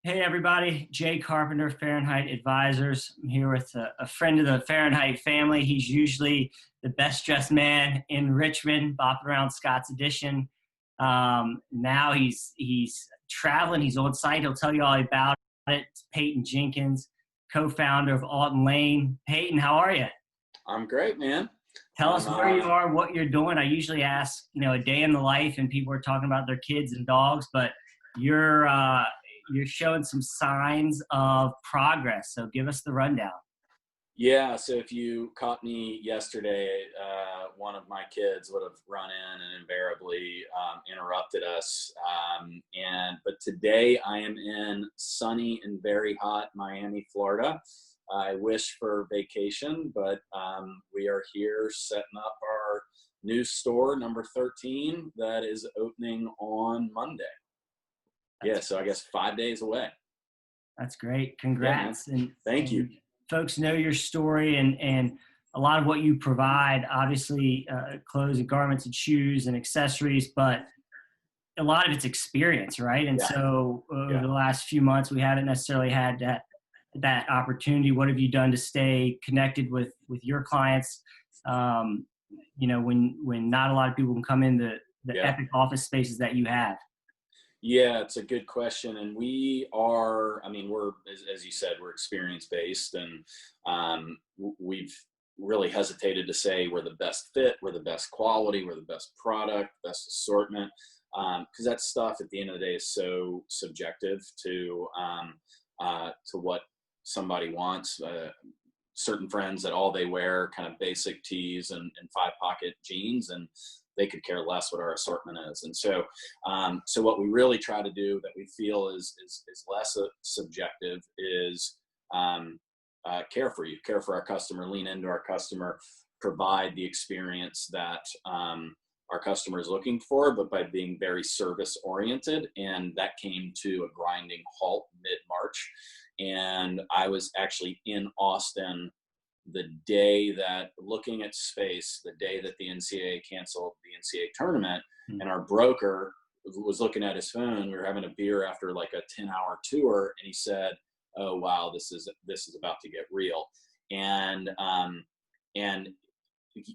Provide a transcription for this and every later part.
Hey everybody, Jay Carpenter, Fahrenheit Advisors. I'm here with a friend of the Fahrenheit family. He's usually the best dressed man in Richmond, bopping around Scott's Addition. Now he's traveling. He's on site. He'll tell you all about it. It's Peyton Jenkins, co-founder of Alton Lane. Peyton, how are you? I'm great, man. Tell I'm us where you are, what you're doing. I usually ask, a day in the life, and people are talking about their kids and dogs, but you're you're showing some signs of progress. So give us the rundown. yeah. So if you caught me yesterday, one of my kids would have run in and invariably interrupted us. But today I am in sunny and very hot Miami, Florida. I wish for vacation, but we are here setting up our new store, number 13, that is opening on Monday. Yeah, That's so I guess 5 days away. that's great. Yeah, man. Congrats. And Thank you. folks know your story and a lot of what you provide, obviously clothes and garments and shoes and accessories, but a lot of it's experience, right? And Yeah, so over yeah. the last few months, we haven't necessarily had that opportunity. What have you done to stay connected with your clients? When not a lot of people can come in the Yeah. epic office spaces that you have. Yeah, it's a good question. And we are, I mean, we're, as you said, we're experience based and we've really hesitated to say we're the best fit, we're the best quality, we're the best product, best assortment. Because that stuff at the end of the day is so subjective to what somebody wants. Certain friends that all they wear kind of basic tees and five pocket jeans, and they could care less what our assortment is. And so what we really try to do that we feel is less subjective is care for you, care for our customer, lean into our customer, provide the experience that our customer is looking for, but by being very service oriented. And that came to a grinding halt mid-March. And I was actually in Austin the day that, looking at space, the day that the NCAA canceled the NCAA tournament, and our broker was looking at his phone. We were having a beer after like a 10-hour tour, and he said, "Oh wow, this is about to get real." And and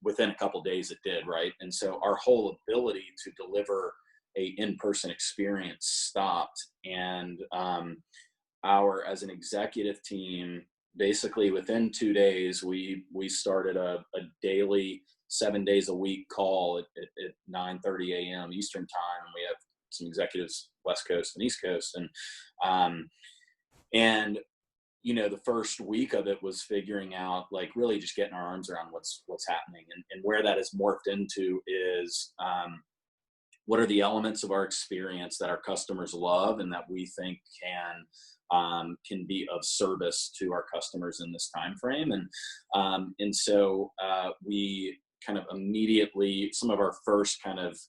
within a couple of days, it did, right. And so our whole ability to deliver a in-person experience stopped, and our as an executive team, basically within 2 days, we started a daily 7 days a week call at 9:30 a.m. Eastern time. And we have some executives West Coast and East Coast, um, and the first week of it was figuring out, like, really just getting our arms around what's happening, and where that has morphed into is what are the elements of our experience that our customers love and that we think can be of service to our customers in this time frame. And so we kind of immediately, some of our first kind of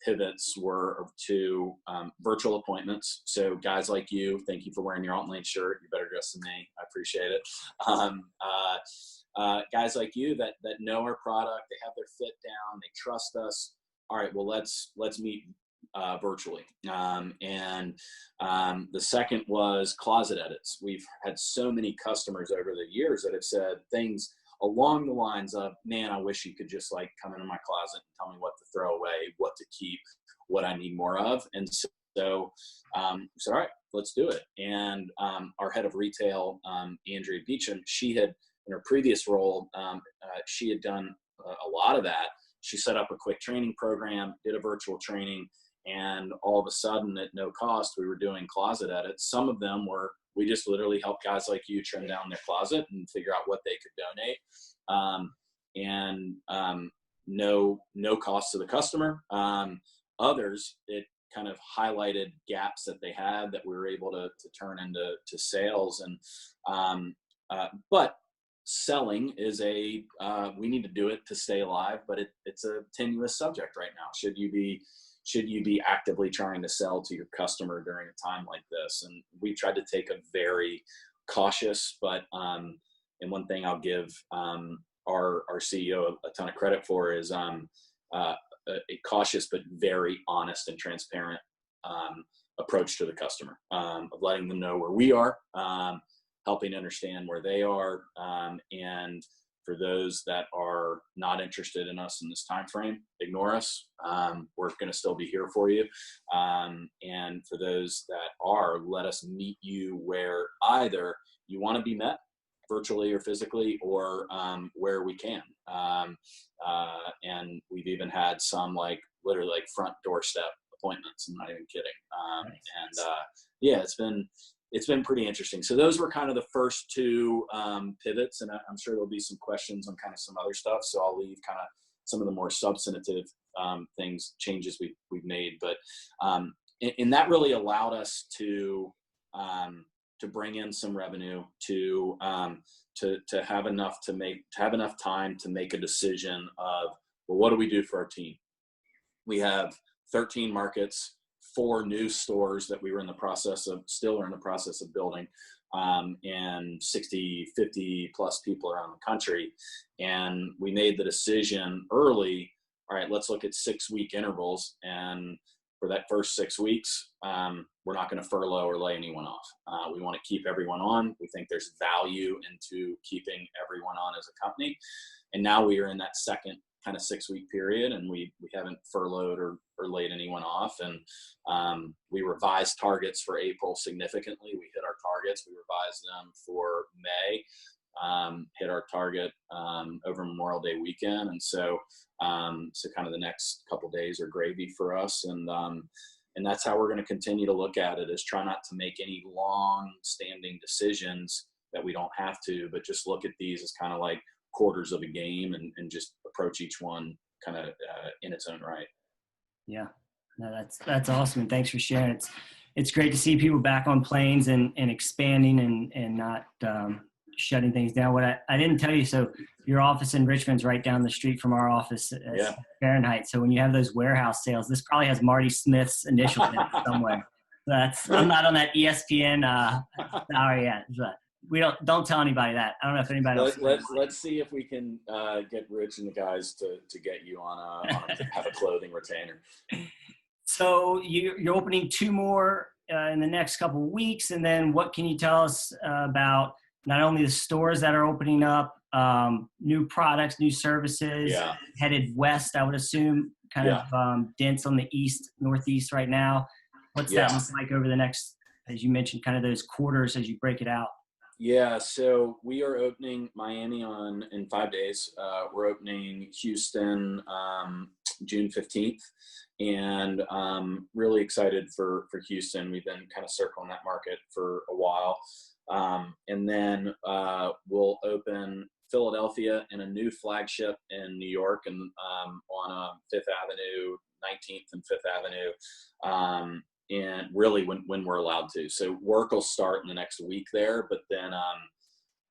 pivots were to virtual appointments. So guys like you, thank you for wearing your Alton Lane shirt. You're better dressed than me. I appreciate it. Guys like you that know our product, they have their fit down, they trust us. All right, well, let's meet virtually. The second was closet edits. We've had so many customers over the years that have said things along the lines of, "Man, I wish you could just like come into my closet and tell me what to throw away, what to keep, what I need more of." And so we said, "All right, let's do it." And our head of retail, Andrea Beecham, she had, in her previous role, she had done a lot of that. She set up a quick training program, did a virtual training, and all of a sudden, at no cost, we were doing closet edits. Some of them were, we just literally helped guys like you trim down their closet and figure out what they could donate, and no cost to the customer. Others, it kind of highlighted gaps that they had that we were able to turn into sales. But selling is we need to do it to stay alive, but it's a tenuous subject right now. Should you be actively trying to sell to your customer during a time like this? And we tried to take a very cautious, but and one thing I'll give our CEO a ton of credit for is a cautious but very honest and transparent approach to the customer, of letting them know where we are, helping understand where they are, and for those that are not interested in us in this time frame, ignore us. We're going to still be here for you. And for those that are, let us meet you where either you want to be met, virtually or physically, or where we can. And we've even had some literally front doorstep appointments. I'm not even kidding. And yeah, it's been pretty interesting. So those were kind of the first two pivots, and I'm sure there'll be some questions on kind of some other stuff. So I'll leave kind of some of the more substantive changes we've made. But and that really allowed us to bring in some revenue, to have enough time to make a decision of, well, what do we do for our team? We have 13 markets, 4 new stores that we were still are in the process of building, and 50 plus people around the country. And we made the decision early, all right, let's look at 6-week intervals. And for that first 6 weeks, we're not going to furlough or lay anyone off. We want to keep everyone on. We think there's value into keeping everyone on as a company. And now we are in that second kind of 6-week period, and we haven't furloughed or laid anyone off. And we revised targets for April significantly. We hit our targets. We revised them for May, hit our target over Memorial Day weekend. And so kind of the next couple of days are gravy for us. And that's how we're going to continue to look at it, is try not to make any long standing decisions that we don't have to, but just look at these as kind of like quarters of a game, and just approach each one kind of in its own right. Yeah, no, that's awesome. And thanks for sharing. It's great to see people back on planes and expanding and not shutting things down. What I didn't tell you, so your office in Richmond's right down the street from our office at Fahrenheit. So when you have those warehouse sales, this probably has Marty Smith's initials in it somewhere. I'm not on that ESPN salary yet. But don't tell anybody that. I don't know if anybody else. Let's see if we can get Rich and the guys to get you on have a clothing retainer. So you're opening 2 more in the next couple of weeks, and then what can you tell us about not only the stores that are opening up, new products, new services, headed west, I would assume, kind of dense on the northeast right now. What's that look like over the next, as you mentioned, kind of those quarters as you break it out? Yeah, so we are opening Miami in 5 days. We're opening Houston June 15th, and really excited for Houston. We've been kind of circling that market for a while. And then we'll open Philadelphia and a new flagship in New York, and on 5th Avenue, 19th and 5th Avenue. And really when we're allowed to. So work will start in the next week there, but then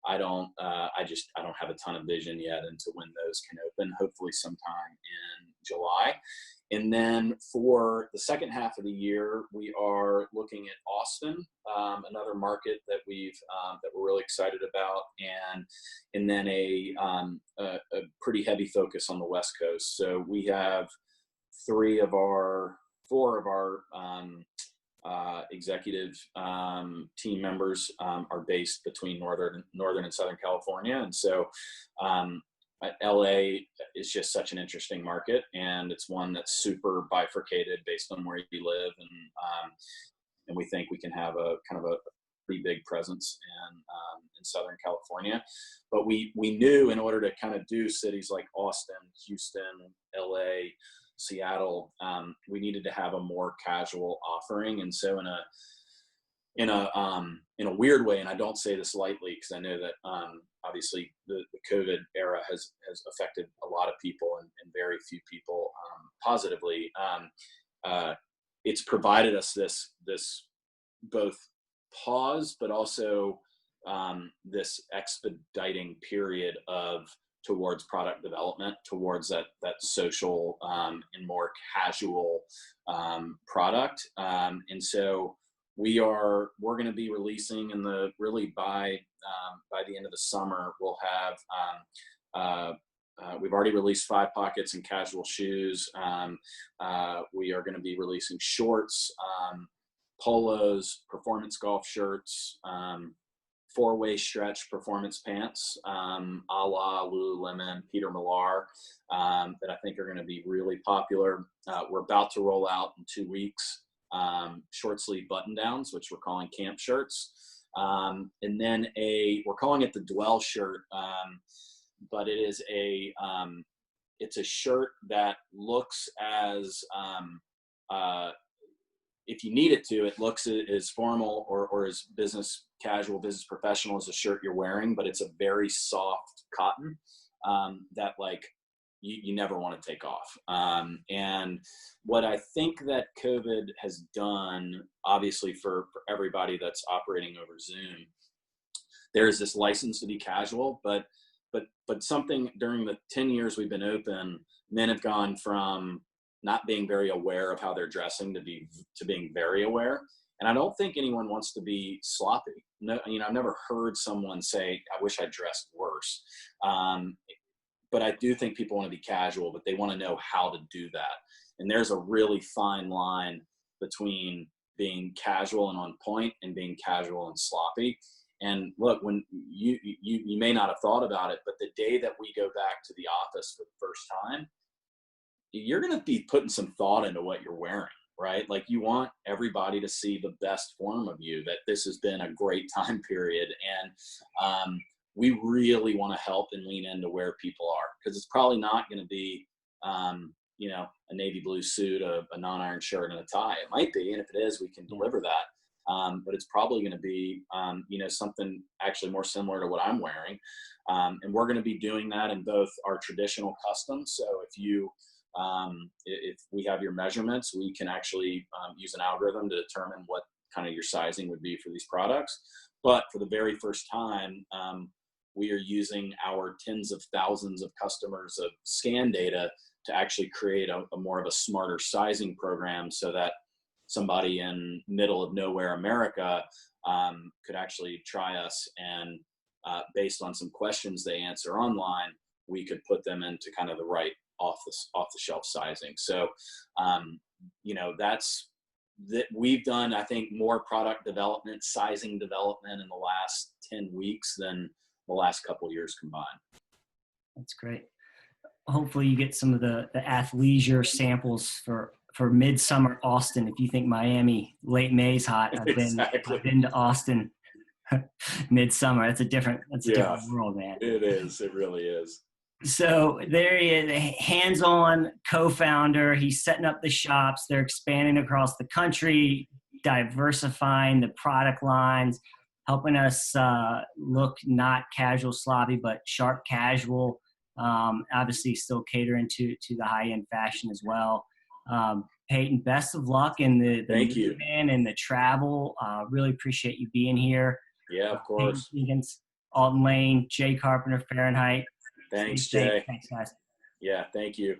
I don't have a ton of vision yet into when those can open, hopefully sometime in July. And then for the second half of the year, we are looking at Austin, another market that we're really excited about, and then a pretty heavy focus on the West Coast. So we have 4 of our executive team members are based between northern and Southern California, and so LA is just such an interesting market, and it's one that's super bifurcated based on where you live, and we think we can have a kind of a pretty big presence in Southern California. But we knew in order to kind of do cities like Austin, Houston, LA, Seattle, we needed to have a more casual offering. And so in a weird way, and I don't say this lightly because I know that obviously the COVID era has affected a lot of people and very few people positively. It's provided us this both pause, but also this expediting period towards product development, towards that social and more casual product. And so we're going to be releasing by the end of the summer, we'll have we've already released 5 pockets and casual shoes. We are going to be releasing shorts, polos, performance golf shirts, four-way stretch performance pants, a la Lululemon, Peter Millar, that I think are going to be really popular. We're about to roll out in 2 weeks, short sleeve button downs, which we're calling camp shirts. And then we're calling it the Dwell shirt, but it is it's a shirt that looks as, if you need it to, it looks as formal or as business casual, business professional as the shirt you're wearing, but it's a very soft cotton that like you never want to take off. And what I think that COVID has done, obviously for everybody that's operating over Zoom, there's this license to be casual, but something during the 10 years we've been open, men have gone from not being very aware of how they're dressing to being very aware. And I don't think anyone wants to be sloppy. No, I've never heard someone say, I wish I dressed worse. But I do think people want to be casual, but they want to know how to do that. And there's a really fine line between being casual and on point and being casual and sloppy. And look, when you may not have thought about it, but the day that we go back to the office for the first time, you're going to be putting some thought into what you're wearing, right? Like you want everybody to see the best form of you, that this has been a great time period. And we really want to help and lean into where people are, because it's probably not going to be, a navy blue suit, a non-iron shirt and a tie. It might be. And if it is, we can deliver that. But it's probably going to be, something actually more similar to what I'm wearing. And we're going to be doing that in both our traditional customs. So if we have your measurements, we can actually use an algorithm to determine what kind of your sizing would be for these products. But for the very first time, we are using our tens of thousands of customers of scan data to actually create a more of a smarter sizing program, so that somebody in middle of nowhere America could actually try us, and based on some questions they answer online, we could put them into kind of the right off the shelf sizing. So, that's that we've done, I think, more product development, sizing development in the last 10 weeks than the last couple of years combined. That's great. Hopefully you get some of the athleisure samples for midsummer Austin. If you think Miami late May's hot, I've been to Austin midsummer. That's a different world, man. It is. It really is. So there he is, hands-on co-founder. He's setting up the shops. They're expanding across the country, diversifying the product lines, helping us look not casual sloppy, but sharp casual. Obviously still catering to the high-end fashion as well. Peyton, best of luck in the movement and the travel. Really appreciate you being here. Yeah, of course. Peyton Jenkins, Alton Lane, Jay Carpenter, Fahrenheit. Thanks, Jay. Thanks, guys. Yeah, thank you.